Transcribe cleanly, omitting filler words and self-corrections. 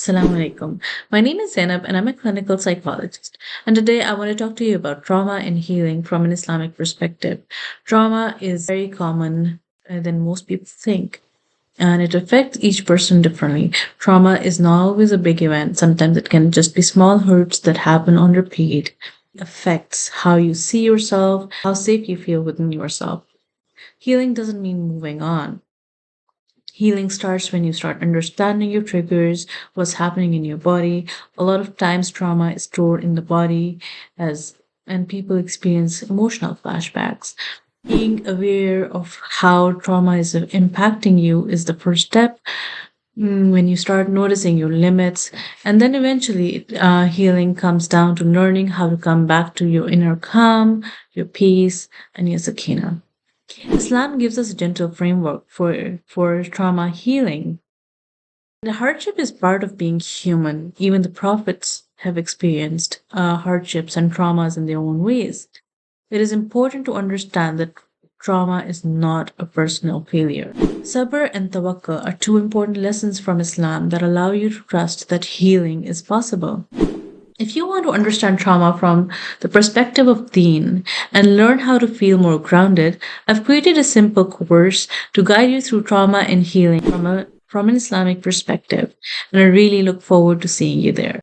Assalamu alaikum. My name is Zainab and I'm a clinical psychologist. And today I want to talk to you about trauma and healing from an Islamic perspective. Trauma is very common than most people think, and it affects each person differently. Trauma is not always a big event, sometimes it can just be small hurts that happen on repeat. It affects how you see yourself, how safe you feel within yourself. Healing doesn't mean moving on. Healing starts when you start understanding your triggers, what's happening in your body. A lot of times, trauma is stored in the body, as and people experience emotional flashbacks. Being aware of how trauma is impacting you is the first step. When you start noticing your limits, and then eventually, healing comes down to learning how to come back to your inner calm, your peace, and your sakina. Islam gives us a gentle framework for trauma healing. The hardship is part of being human. Even the prophets have experienced hardships and traumas in their own ways. It is important to understand that trauma is not a personal failure. Sabr and tawakkul are two important lessons from Islam that allow you to trust that healing is possible. If you want to understand trauma from the perspective of Deen and learn how to feel more grounded, I've created a simple course to guide you through trauma and healing from an Islamic perspective, and I really look forward to seeing you there.